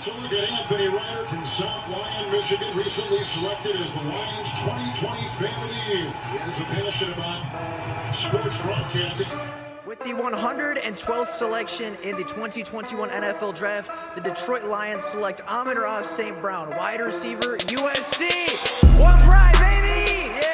So look at Anthony Ryder from South Lyon, Michigan, recently selected as the Lions 2020 Fan of the Year. He has a passion about sports broadcasting. With the 112th selection in the 2021 NFL Draft, the Detroit Lions select Amon-Ra St. Brown, wide receiver, USC. One pride, baby! Yeah!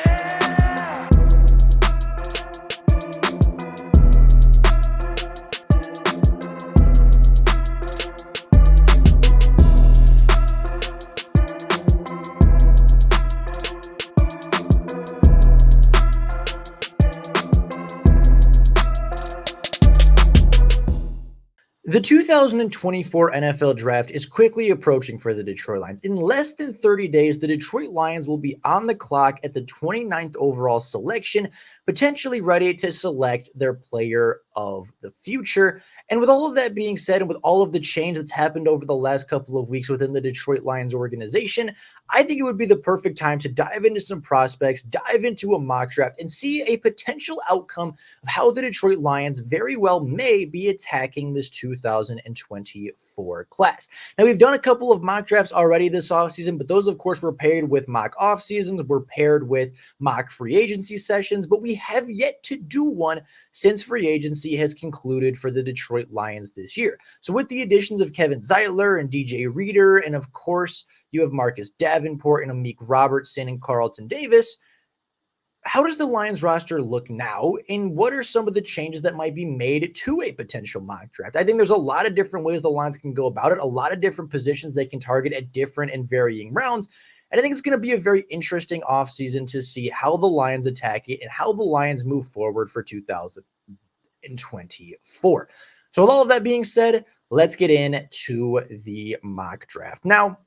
The 2024 NFL Draft is quickly approaching for the Detroit Lions. In less than 30 days, the Detroit Lions will be on the clock at the 29th overall selection, potentially ready to select their player of the future. And with all of that being said, and with all of the change that's happened over the last couple of weeks within the Detroit Lions organization, I think it would be the perfect time to dive into some prospects, dive into a mock draft, and see a potential outcome of how the Detroit Lions very well may be attacking this 2024 class. Now, we've done a couple of mock drafts already this offseason, but those, of course, were paired with mock off seasons, were paired with mock free agency sessions, but we have yet to do one since free agency has concluded for the Detroit Lions this year. So with the additions of Kevin Zeitler and DJ Reader, and of course, you have Marcus Davenport and Amik Robertson and Carlton Davis, how does the Lions roster look now, and what are some of the changes that might be made to a potential mock draft? I think there's a lot of different ways the Lions can go about it, a lot of different positions they can target at different and varying rounds, and I think it's going to be a very interesting offseason to see how the Lions attack it and how the Lions move forward for 2024. So with all of that being said, let's get into the mock draft. Now,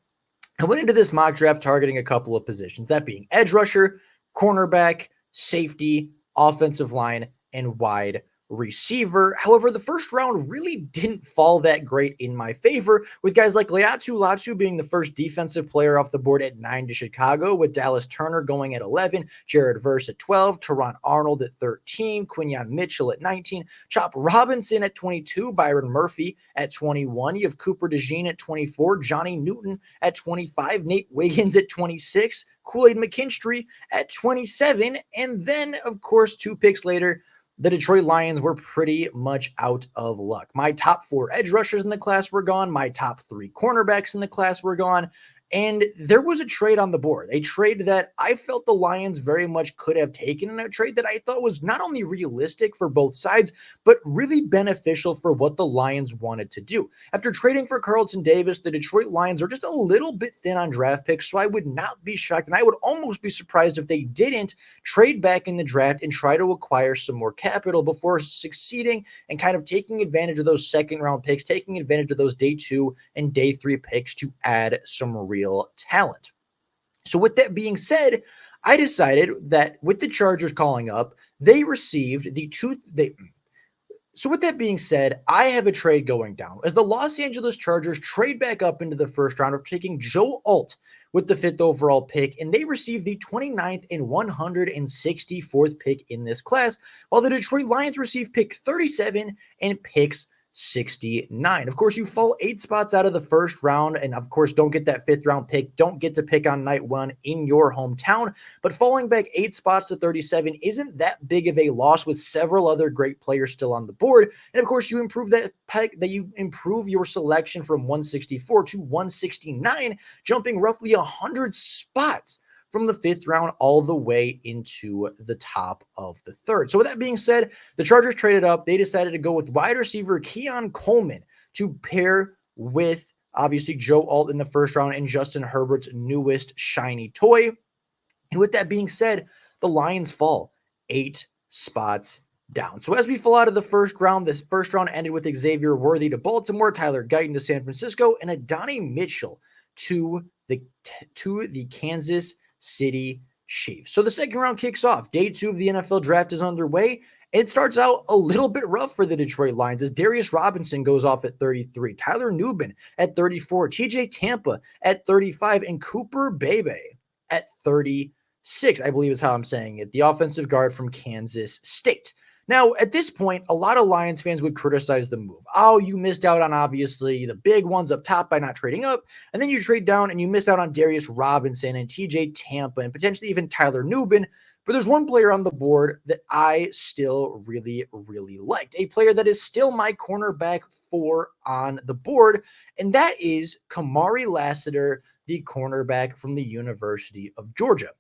I went into this mock draft targeting a couple of positions, that being edge rusher, cornerback, safety, offensive line, and wide receiver. However, the first round really didn't fall that great in my favor, with guys like Laiatu Latu being the first defensive player off the board at 9 to Chicago, with Dallas Turner going at 11, Jared Verse at 12, Teron Arnold at 13, Quinyon Mitchell at 19, Chop Robinson at 22, Byron Murphy at 21. You have Cooper DeJean at 24, Johnny Newton at 25, Nate Wiggins at 26, Kool-Aid McKinstry at 27, and then, of course, 2 picks later, the Detroit Lions were pretty much out of luck. My top 4 edge rushers in the class were gone. My top 3 cornerbacks in the class were gone. And there was a trade on the board, a trade that I felt the Lions very much could have taken, and a trade that I thought was not only realistic for both sides, but really beneficial for what the Lions wanted to do. After trading for Carlton Davis, the Detroit Lions are just a little bit thin on draft picks, so I would not be shocked, and I would almost be surprised if they didn't trade back in the draft and try to acquire some more capital before succeeding and kind of taking advantage of those second-round picks, taking advantage of those day 2 and day 3 picks to add some real talent. So with that being said, I decided that with the Chargers calling up, they received the So with that being said, I have a trade going down as the Los Angeles Chargers trade back up into the first round of taking Joe Alt with the 5th overall pick, and they received the 29th and 164th pick in this class, while the Detroit Lions received pick 37 and picks 69. Of course, you fall 8 spots out of the first round, and of course, don't get that 5th round pick. Don't get to pick on night 1 in your hometown, but falling back 8 spots to 37 isn't that big of a loss with several other great players still on the board. And of course, you improve you improve your selection from 164 to 169, jumping roughly 100 spots from the 5th round all the way into the top of the 3rd. So with that being said, the Chargers traded up. They decided to go with wide receiver Keon Coleman to pair with, obviously, Joe Alt in the first round and Justin Herbert's newest shiny toy. And with that being said, the Lions fall 8 spots down. So as we fall out of the first round, this first round ended with Xavier Worthy to Baltimore, Tyler Guyton to San Francisco, and Adonai Mitchell to the Kansas City Chiefs. So the second round kicks off. Day 2 of the NFL draft is underway, and it starts out a little bit rough for the Detroit Lions as Darius Robinson goes off at 33, Tyler Nubin at 34, TJ Tampa at 35, and Cooper Bebe at 36, I believe is how I'm saying it, the offensive guard from Kansas State. Now, at this point, a lot of Lions fans would criticize the move. Oh, you missed out on obviously the big ones up top by not trading up, and then you trade down and you miss out on Darius Robinson and TJ Tampa and potentially even Tyler Nubin. But there's one player on the board that I still really, really liked, a player that is still my cornerback 4 on the board, and that is Kamari Lassiter, the cornerback from the University of Georgia.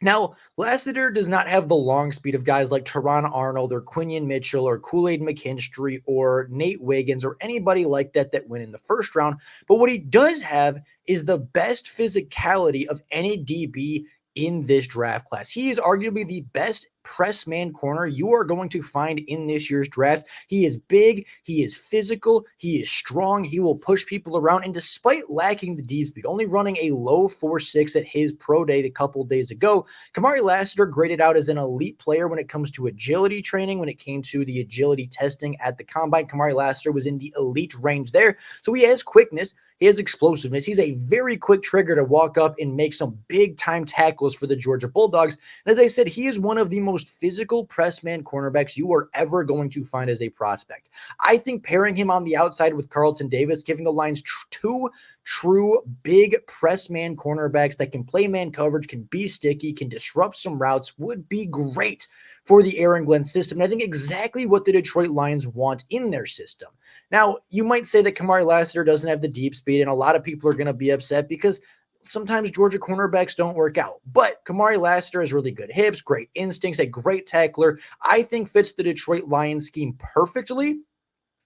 Now, Lassiter does not have the long speed of guys like Teron Arnold or Quinion Mitchell or Kool-Aid McKinstry or Nate Wiggins or anybody like that that went in the first round. But what he does have is the best physicality of any DB in this draft class. He is arguably the best press man corner you are going to find in this year's draft. He is big, he is physical, he is strong, he will push people around, and despite lacking the deep speed, only running a low 4.6 at his pro day a couple days ago, Kamari Lassiter graded out as an elite player when it comes to agility training. When it came to the agility testing at the combine, Kamari Lassiter was in the elite range there. So he has quickness, he has explosiveness. He's a very quick trigger to walk up and make some big time tackles for the Georgia Bulldogs. And as I said, he is one of the most physical press man cornerbacks you are ever going to find as a prospect. I think pairing him on the outside with Carlton Davis, giving the Lions two true big press man cornerbacks that can play man coverage, can be sticky, can disrupt some routes, would be great for the Aaron Glenn system. And I think exactly what the Detroit Lions want in their system. Now, you might say that Kamari Lassiter doesn't have the deep speed, and a lot of people are going to be upset because sometimes Georgia cornerbacks don't work out. But Kamari Lassiter has really good hips, great instincts, a great tackler. I think fits the Detroit Lions scheme perfectly.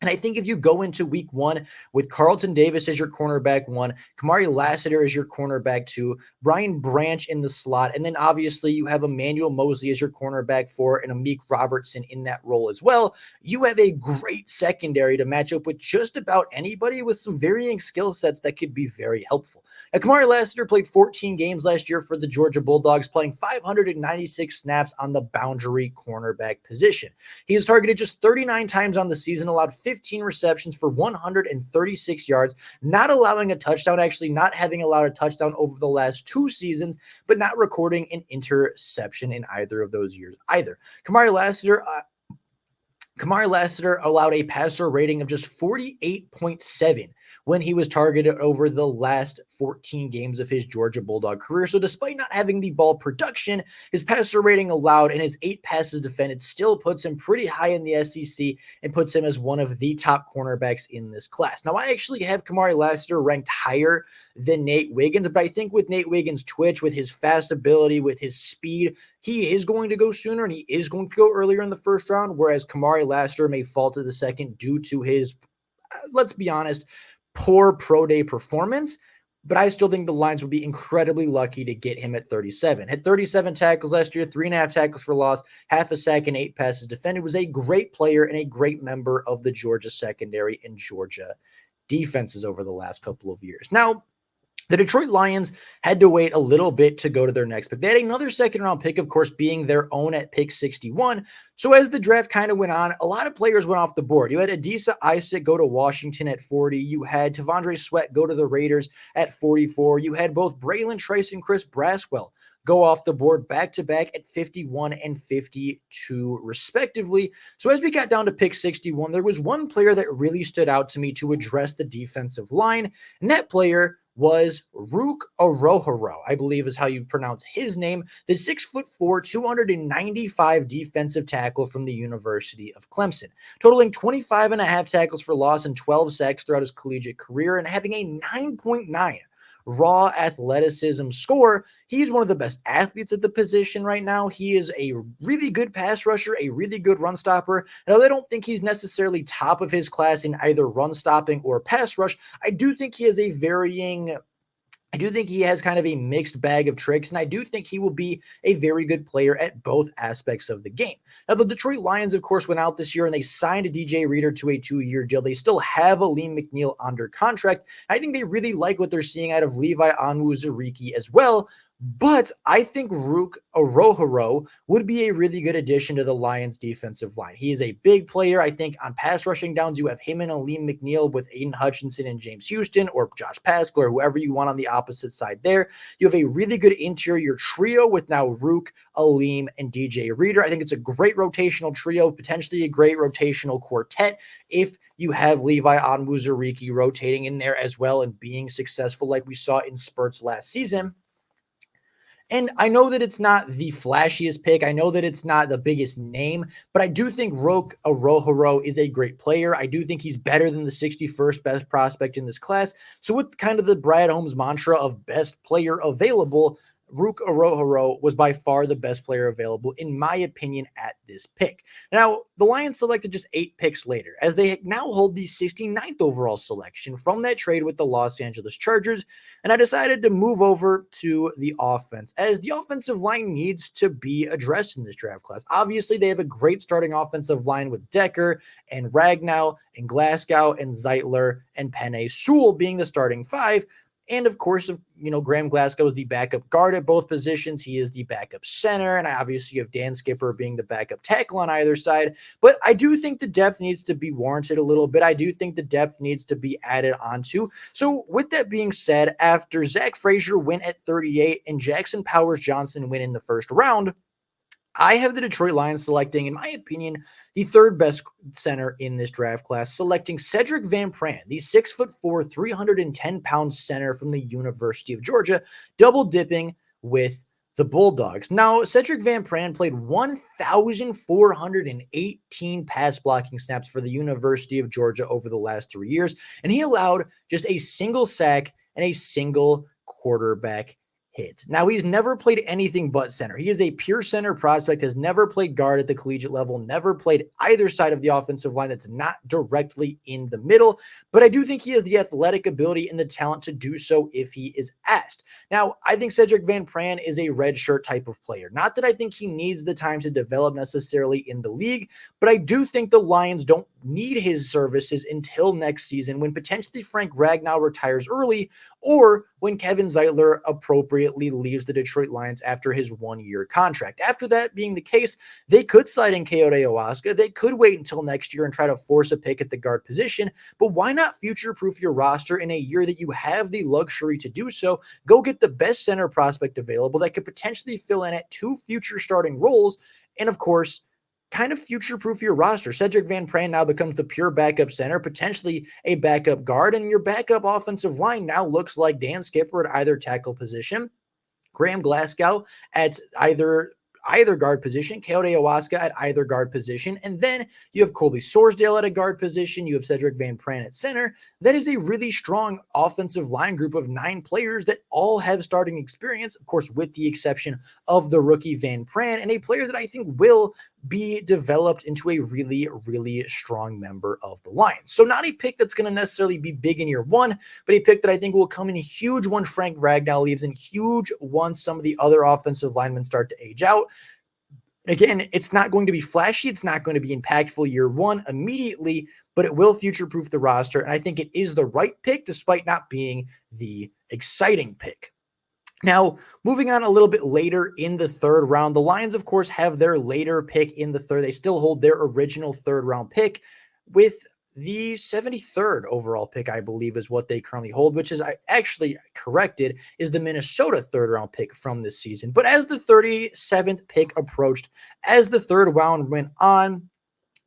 And I think if you go into week 1 with Carlton Davis as your cornerback 1, Kamari Lassiter as your cornerback 2, Brian Branch in the slot, and then obviously you have Emmanuel Mosley as your cornerback 4 and Amik Robertson in that role as well, you have a great secondary to match up with just about anybody with some varying skill sets that could be very helpful. Now, Kamari Lassiter played 14 games last year for the Georgia Bulldogs, playing 596 snaps on the boundary cornerback position. He is targeted just 39 times on the season, allowed 15 receptions for 136 yards, not allowing a touchdown, actually not having allowed a touchdown over the last 2 seasons, but not recording an interception in either of those years either. Kamari Lassiter allowed a passer rating of just 48.7 when he was targeted over the last 14 games of his Georgia Bulldog career. So despite not having the ball production, his passer rating allowed and his 8 passes defended still puts him pretty high in the SEC and puts him as one of the top cornerbacks in this class. Now, I actually have Kamari Lassiter ranked higher than Nate Wiggins, but I think with Nate Wiggins' twitch, with his fast ability, with his speed, he is going to go sooner and he is going to go earlier in the first round, whereas Kamari Lassiter may fall to the second due to his, let's be honest, poor pro day performance. But I still think the Lions would be incredibly lucky to get him at 37. Had 37 tackles last year, 3.5 tackles for loss, half a sack, and 8 passes defended. Was a great player and a great member of the Georgia secondary and Georgia defenses over the last couple of years. Now, the Detroit Lions had to wait a little bit to go to their next pick. They had another second-round pick, of course, being their own at pick 61. So as the draft kind of went on, a lot of players went off the board. You had Adisa Isaac go to Washington at 40. You had Tavondre Sweat go to the Raiders at 44. You had both Braylon Trice and Chris Braswell go off the board back-to-back at 51 and 52, respectively. So as we got down to pick 61, there was one player that really stood out to me to address the defensive line, and that player was Rook Orohoro, I believe is how you pronounce his name, the 6'4", 295 defensive tackle from the University of Clemson, totaling 25.5 tackles for loss and 12 sacks throughout his collegiate career and having a 9.9 raw athleticism score. He's one of the best athletes at the position right now. He is a really good pass rusher, a really good run stopper. And although I don't think he's necessarily top of his class in either run stopping or pass rush, I do think he has kind of a mixed bag of tricks, and I do think he will be a very good player at both aspects of the game. Now, the Detroit Lions, of course, went out this year and they signed DJ Reader to a 2-year deal. They still have Aleem McNeil under contract. I think they really like what they're seeing out of Levi Onwuzurike as well. But I think Rook Orohoro would be a really good addition to the Lions defensive line. He is a big player. I think on pass rushing downs, you have him and Aleem McNeil with Aiden Hutchinson and James Houston, or Josh Pascal, or whoever you want on the opposite side there. You have a really good interior trio with now Rook, Aleem, and DJ Reader. I think it's a great rotational trio, potentially a great rotational quartet if you have Levi Onwuzurike rotating in there as well and being successful like we saw in spurts last season. And I know that it's not the flashiest pick. I know that it's not the biggest name, but I do think Roke Orohoro is a great player. I do think he's better than the 61st best prospect in this class. So with kind of the Brad Holmes mantra of best player available, Rook Orohoro was by far the best player available, in my opinion, at this pick. Now, the Lions selected just 8 picks later, as they now hold the 69th overall selection from that trade with the Los Angeles Chargers, and I decided to move over to the offense, as the offensive line needs to be addressed in this draft class. Obviously, they have a great starting offensive line with Decker and Ragnow and Glasgow and Zeitler and Penei Sewell being the starting 5. And of course, Graham Glasgow is the backup guard at both positions. He is the backup center. And I obviously have Dan Skipper being the backup tackle on either side. But I do think the depth needs to be warranted a little bit. I do think the depth needs to be added onto. So with that being said, after Zach Frazier went at 38 and Jackson Powers Johnson went in the first round, I have the Detroit Lions selecting, in my opinion, the third best center in this draft class, selecting Cedric Van Pran, the 6'4", 310-pound center from the University of Georgia, double dipping with the Bulldogs. Now, Cedric Van Pran played 1,418 pass blocking snaps for the University of Georgia over the last 3 years, and he allowed just a single sack and a single quarterback hit. Now, he's never played anything but center. He is a pure center prospect, has never played guard at the collegiate level, never played either side of the offensive line that's not directly in the middle, but I do think he has the athletic ability and the talent to do so if he is asked. Now, I think Cedric Van Pran is a red shirt type of player. Not that I think he needs the time to develop necessarily in the league, but I do think the Lions don't need his services until next season when potentially Frank Ragnow retires early or when Kevin Zeitler appropriately leaves the Detroit Lions after his 1-year contract. After that being the case, they could slide in Coyote Owasca. They could wait until next year and try to force a pick at the guard position, but why not future-proof your roster in a year that you have the luxury to do so? Go get the best center prospect available that could potentially fill in at 2 future starting roles, and of course, kind of future-proof your roster. Cedric Van Pran now becomes the pure backup center, potentially a backup guard, and your backup offensive line now looks like Dan Skipper at either tackle position, Graham Glasgow at either guard position, Coyote Owasca at either guard position, and then you have Colby Sorsdale at a guard position, you have Cedric Van Pran at center. That is a really strong offensive line group of 9 players that all have starting experience, of course, with the exception of the rookie Van Pran, and a player that I think will be developed into a really, really strong member of the Lions. So not a pick that's going to necessarily be big in year 1, but a pick that I think will come in huge when Frank Ragnow leaves and huge once some of the other offensive linemen start to age out. Again, it's not going to be flashy. It's not going to be impactful year 1 immediately, but it will future-proof the roster. And I think it is the right pick despite not being the exciting pick. Now, moving on a little bit later in the 3rd round, the Lions, of course, have their later pick in the 3rd. They still hold their original 3rd round pick with the 73rd overall pick, I believe, is what they currently hold, which is, I actually corrected, is the Minnesota 3rd round pick from this season. But as the 37th pick approached, as the 3rd round went on,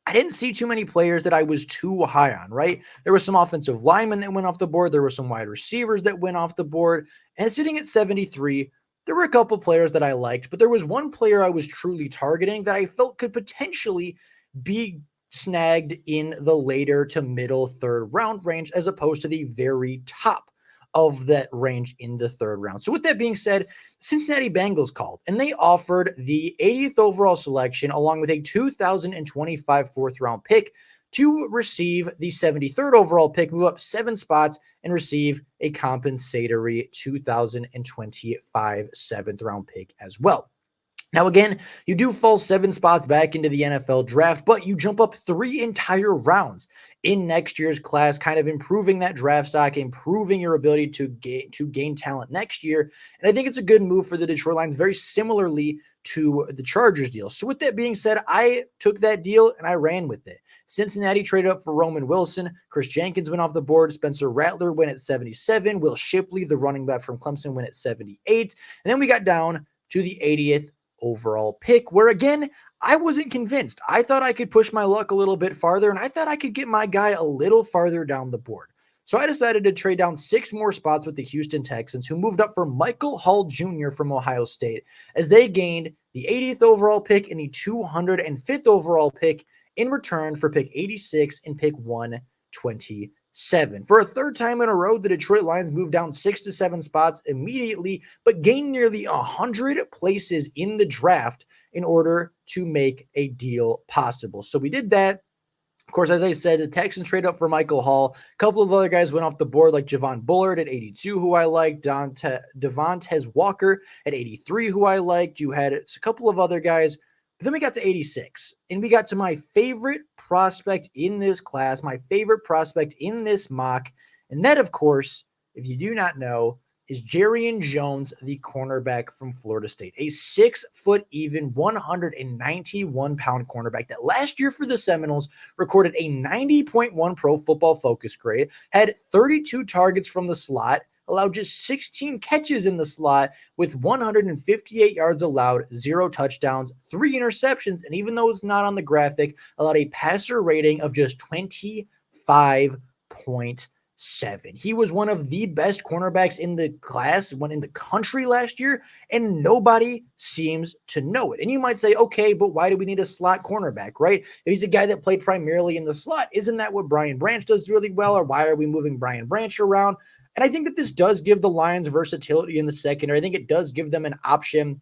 I didn't see too many players that I was too high on, right? There were some offensive linemen that went off the board. There were some wide receivers that went off the board. And sitting at 73, there were a couple players that I liked, but there was one player I was truly targeting that I felt could potentially be snagged in the later to middle 3rd round range as opposed to the very top of that range in the 3rd round. So with that being said, Cincinnati Bengals called, and they offered the 80th overall selection along with a 2025 4th round pick to receive the 73rd overall pick, move up 7 spots, and receive a compensatory 2025 7th round pick as well. Now, again, you do fall 7 spots back into the NFL draft, but you jump up 3 entire rounds in next year's class, kind of improving that draft stock, improving your ability to gain talent next year. And I think it's a good move for the Detroit Lions, very similarly to the Chargers deal. So with that being said, I took that deal and I ran with it. Cincinnati traded up for Roman Wilson. Chris Jenkins went off the board. Spencer Rattler went at 77. Will Shipley, the running back from Clemson, went at 78. And then we got down to the 80th overall pick, where again, I wasn't convinced. I thought I could push my luck a little bit farther, and I thought I could get my guy a little farther down the board. So I decided to trade down 6 more spots with the Houston Texans, who moved up for Michael Hall Jr. from Ohio State, as they gained the 80th overall pick and the 205th overall pick in return for pick 86 and pick 127. For a third time in a row, the Detroit Lions moved down 6 to 7 spots immediately, but gained nearly 100 places in the draft in order to make a deal possible. So we did that. Of course, as I said, the Texans trade up for Michael Hall. A couple of other guys went off the board, like Javon Bullard at 82, who I liked. Devontae Walker at 83, who I liked. You had a couple of other guys. But then we got to 86, and we got to my favorite prospect in this class, my favorite prospect in this mock. And that, of course, if you do not know, is Jarrian Jones, the cornerback from Florida State, a 6-foot even 191-pound cornerback that last year for the Seminoles recorded a 90.1 Pro Football Focus grade, had 32 targets from the slot, allowed just 16 catches in the slot with 158 yards allowed, 0 touchdowns, 3 interceptions, and even though it's not on the graphic, allowed a passer rating of just 25.7. He was one of the best cornerbacks in the class, one in the country last year, and nobody seems to know it. And you might say, okay, but why do we need a slot cornerback, right? If he's a guy that played primarily in the slot, isn't that what Brian Branch does really well, or why are we moving Brian Branch around? And I think that this does give the Lions versatility in the secondary. I think it does give them an option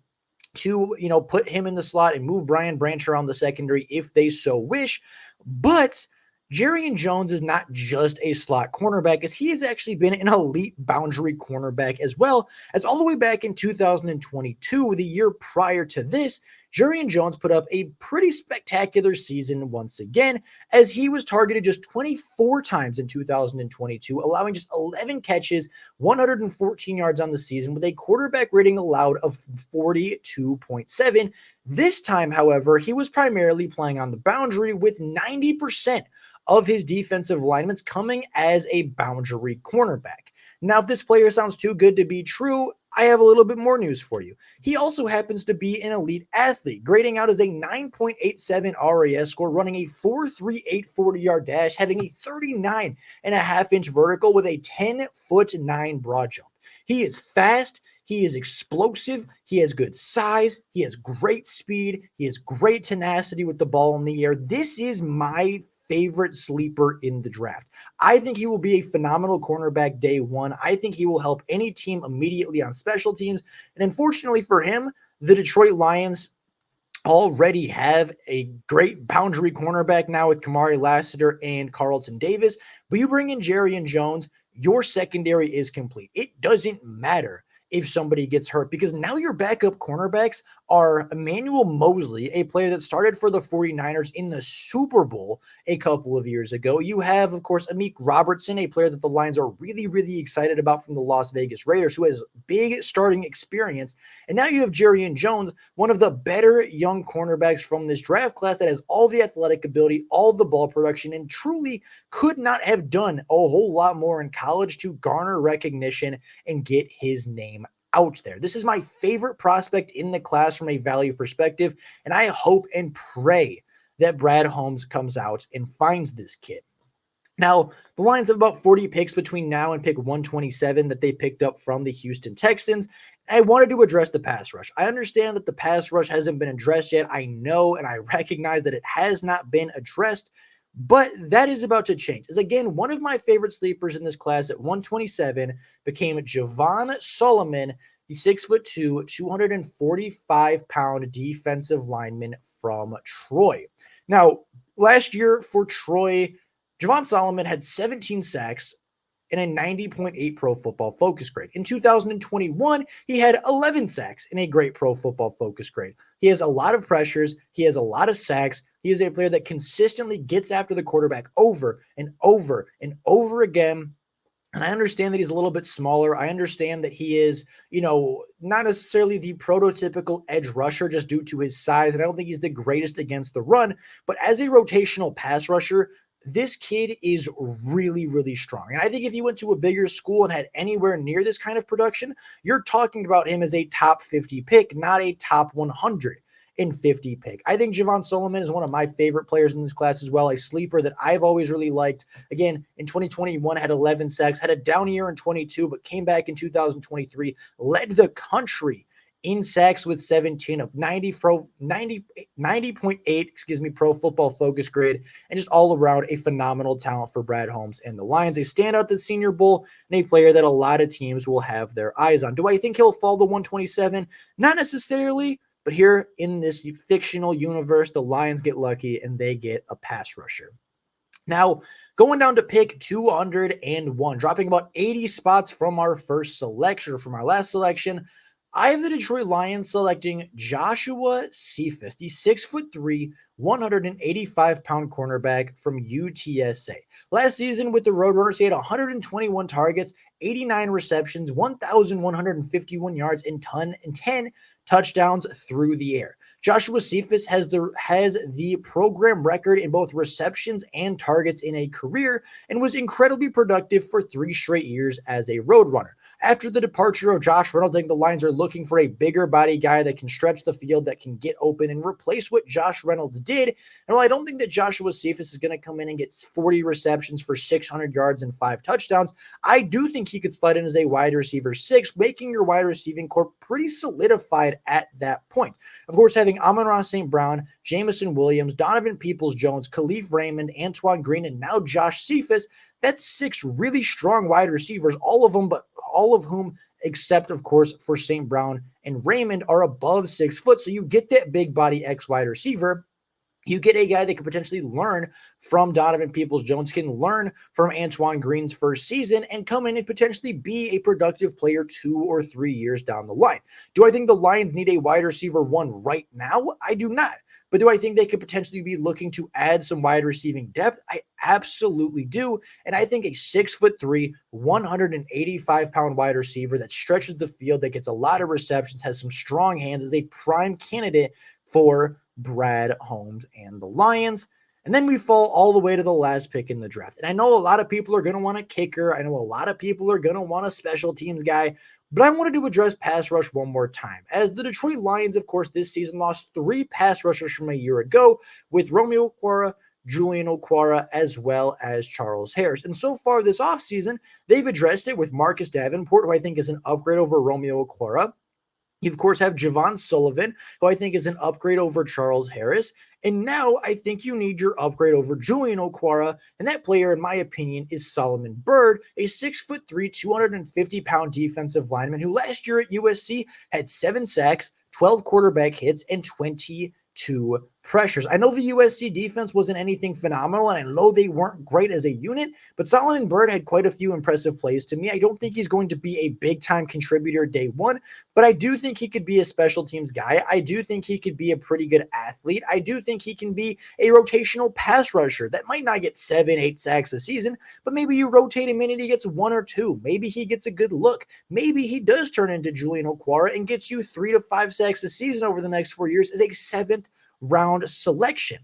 to, put him in the slot and move Brian Branch around the secondary if they so wish. But Jarrian Jones is not just a slot cornerback, as he has actually been an elite boundary cornerback as well, as all the way back in 2022, the year prior to this, Jarrian Jones put up a pretty spectacular season once again, as he was targeted just 24 times in 2022, allowing just 11 catches, 114 yards on the season, with a quarterback rating allowed of 42.7. This time, however, he was primarily playing on the boundary, with 90% of his defensive linemen coming as a boundary cornerback. Now, if this player sounds too good to be true, I have a little bit more news for you. He also happens to be an elite athlete, grading out as a 9.87 RAS score, running a 4.38 40-yard dash, having a 39.5-inch vertical with a 10'9" broad jump. He is fast. He is explosive. He has good size. He has great speed. He has great tenacity with the ball in the air. This is my favorite sleeper in the draft. I think he will be a phenomenal cornerback day one. I think he will help any team immediately on special teams. And unfortunately for him, the Detroit Lions already have a great boundary cornerback now with Kamari Lassiter and Carlton Davis. But you bring in Jarrian Jones, your secondary is complete. It doesn't matter if somebody gets hurt, because now your backup cornerbacks are Emmanuel Mosley, a player that started for the 49ers in the Super Bowl a couple of years ago. You have, of course, Amik Robertson, a player that the Lions are really, really excited about from the Las Vegas Raiders, who has big starting experience. And now you have Jarrian Jones, one of the better young cornerbacks from this draft class that has all the athletic ability, all the ball production, and truly could not have done a whole lot more in college to garner recognition and get his name out there. This is my favorite prospect in the class from a value perspective, and I hope and pray that Brad Holmes comes out and finds this kid. Now, the Lions have about 40 picks between now and pick 127 that they picked up from the Houston Texans. I wanted to address the pass rush. I understand that the pass rush hasn't been addressed yet. I know and I recognize that it has not been addressed, but that is about to change. As again, one of my favorite sleepers in this class at 127 became Javon Solomon, the 6'2", 245-pound defensive lineman from Troy. Now, last year for Troy, Javon Solomon had 17 sacks and a 90.8 Pro Football Focus grade. In 2021, he had 11 sacks and a great Pro Football Focus grade. He has a lot of pressures. He has a lot of sacks. He is a player that consistently gets after the quarterback over and over and over again. And I understand that he's a little bit smaller. I understand that he is, not necessarily the prototypical edge rusher just due to his size. And I don't think he's the greatest against the run. But as a rotational pass rusher, this kid is really, really strong. And I think if he went to a bigger school and had anywhere near this kind of production, you're talking about him as a top 50 pick, not a top 150 pick. I think Javon Solomon is one of my favorite players in this class as well, a sleeper that I've always really liked. Again, in 2021, had 11 sacks, had a down year in 22, but came back in 2023, led the country in sacks with 17 of 90.8, Pro Football Focus grade, and just all around a phenomenal talent for Brad Holmes and the Lions. A standout at the Senior Bowl and a player that a lot of teams will have their eyes on. Do I think he'll fall to 127? Not necessarily. But here in this fictional universe, the Lions get lucky and they get a pass rusher. Now, going down to pick 201, dropping about 80 spots from our first selection, or from our last selection, I have the Detroit Lions selecting Joshua Cephas, the 6'3", 185-pound cornerback from UTSA. Last season with the Roadrunners, he had 121 targets, 89 receptions, 1,151 yards, and 10 touchdowns through the air. Joshua Cephas has the program record in both receptions and targets in a career and was incredibly productive for 3 straight years as a Roadrunner. After the departure of Josh Reynolds, I think the Lions are looking for a bigger body guy that can stretch the field, that can get open and replace what Josh Reynolds did. And while I don't think that Joshua Cephas is going to come in and get 40 receptions for 600 yards and 5 touchdowns, I do think he could slide in as a wide receiver 6, making your wide receiving core pretty solidified at that point. Of course, having Amon-Ra St. Brown, Jamison Williams, Donovan Peoples-Jones, Khalif Raymond, Antoine Green, and now Josh Cephas, that's 6 really strong wide receivers, all of whom, except, of course, for St. Brown and Raymond, are above 6 foot. So you get that big body X wide receiver. You get a guy that could potentially learn from Donovan Peoples-Jones, can learn from Antoine Green's first season, and come in and potentially be a productive player 2 or 3 years down the line. Do I think the Lions need a wide receiver 1 right now? I do not. But do I think they could potentially be looking to add some wide receiving depth? I absolutely do. And I think a 6'3", 185-pound wide receiver that stretches the field, that gets a lot of receptions, has some strong hands, is a prime candidate for Brad Holmes and the Lions. And then we fall all the way to the last pick in the draft. And I know a lot of people are going to want a kicker. I know a lot of people are going to want a special teams guy. But I wanted to address pass rush one more time, as the Detroit Lions, of course, this season lost 3 pass rushers from a year ago with Romeo Okwara, Julian Okwara, as well as Charles Harris. And so far this offseason, they've addressed it with Marcus Davenport, who I think is an upgrade over Romeo Okwara. You, of course, have Javon Sullivan, who I think is an upgrade over Charles Harris. And now I think you need your upgrade over Julian Okwara. And that player, in my opinion, is Solomon Byrd, a 6'3", 250-pound defensive lineman who last year at USC had 7 sacks, 12 quarterback hits, and 22 pressures. I know the USC defense wasn't anything phenomenal, and I know they weren't great as a unit, but Solomon Byrd had quite a few impressive plays to me. I don't think he's going to be a big-time contributor day one, but I do think he could be a special teams guy. I do think he could be a pretty good athlete. I do think he can be a rotational pass rusher that might not get 7, 8 sacks a season, but maybe you rotate him in and he gets 1 or 2. Maybe he gets a good look. Maybe he does turn into Julian Okwara and gets you 3 to 5 sacks a season over the next 4 years as a 7th round selection.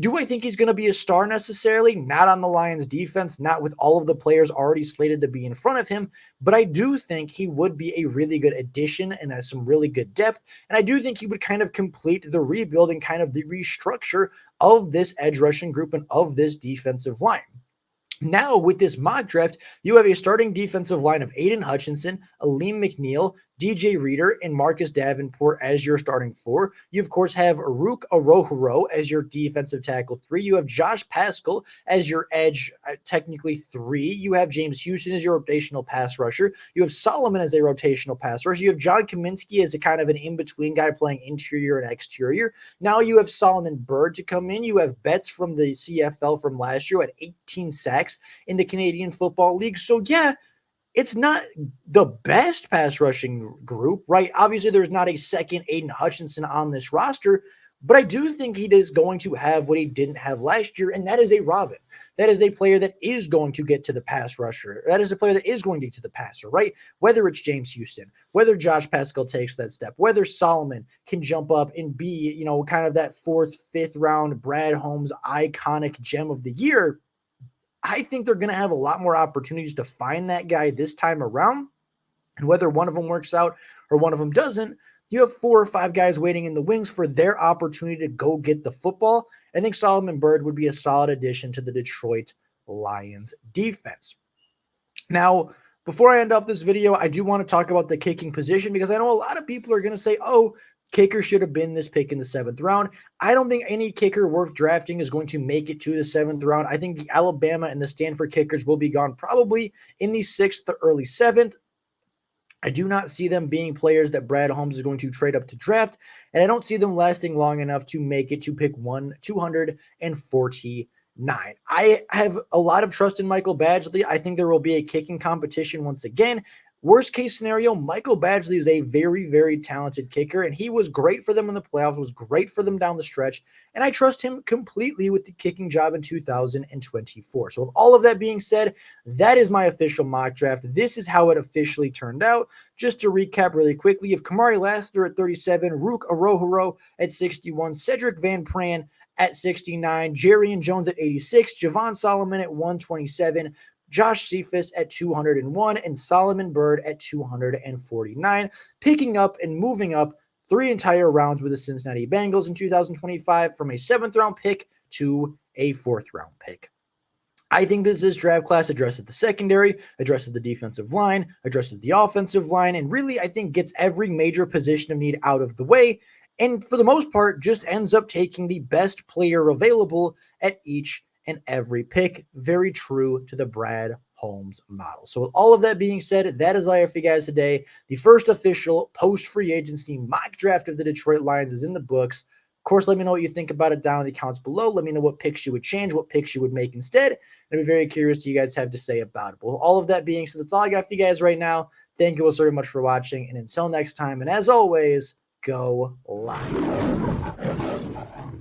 Do I think he's going to be a star necessarily? Not on the Lions defense, not with all of the players already slated to be in front of him, but I do think he would be a really good addition and has some really good depth, and I do think he would kind of complete the rebuild and kind of the restructure of this edge rushing group and of this defensive line. Now, with this mock draft, you have a starting defensive line of Aiden Hutchinson, Aleem McNeil, DJ Reader, and Marcus Davenport as your starting 4. You, of course, have Aruk Arohoro as your defensive tackle 3. You have Josh Paschal as your edge, technically 3. You have James Houston as your rotational pass rusher. You have Solomon as a rotational pass rusher. You have John Kaminsky as a kind of an in-between guy playing interior and exterior. Now you have Solomon Byrd to come in. You have Betts from the CFL from last year at 18 sacks in the Canadian Football League. So, yeah, It's not the best pass rushing group, right? Obviously, there's not a second Aiden Hutchinson on this roster, but I do think he is going to have what he didn't have last year, and that is a Robin. That is a player that is going to get to the pass rusher. That is a player that is going to get to the passer, right? Whether it's James Houston, whether Josh Pascal takes that step, whether Solomon can jump up and be, kind of that fourth, fifth round Brad Holmes iconic gem of the year, I think they're going to have a lot more opportunities to find that guy this time around. And whether one of them works out or one of them doesn't, you have 4 or 5 guys waiting in the wings for their opportunity to go get the football. I think Solomon Byrd would be a solid addition to the Detroit Lions defense. Now, before I end off this video, I do want to talk about the kicking position because I know a lot of people are going to say, oh, kicker should have been this pick in the 7th round. I don't think any kicker worth drafting is going to make it to the 7th round. I think the Alabama and the Stanford kickers will be gone probably in the 6th to early 7th. I do not see them being players that Brad Holmes is going to trade up to draft, and I don't see them lasting long enough to make it to pick 249. I have a lot of trust in Michael Badgley. I think there will be a kicking competition once again. Worst case scenario, Michael Badgley is a very, very talented kicker, and he was great for them in the playoffs, was great for them down the stretch, and I trust him completely with the kicking job in 2024. So with all of that being said, that is my official mock draft. This is how it officially turned out. Just to recap really quickly, you have Kamari Lassiter at 37, Rook Arohoro at 61, Cedric Van Pran at 69, Jerrion Jones at 86, Javon Solomon at 127, Josh Cephas at 201, and Solomon Byrd at 249, picking up and moving up 3 entire rounds with the Cincinnati Bengals in 2025 from a 7th round pick to a 4th round pick. I think this draft class addresses the secondary, addresses the defensive line, addresses the offensive line, and really, I think, gets every major position of need out of the way. And for the most part, just ends up taking the best player available at each and every pick. Very true to the Brad Holmes model. So with all of that being said, that is all I have for you guys today. The first official post-free agency mock draft of the Detroit Lions is in the books. Of course, let me know what you think about it down in the comments below. Let me know what picks you would change, what picks you would make instead. I'd be very curious to you guys have to say about it. But with all of that being said, that's all I got for you guys right now. Thank you all so very much for watching. And until next time, and as always, go Lions.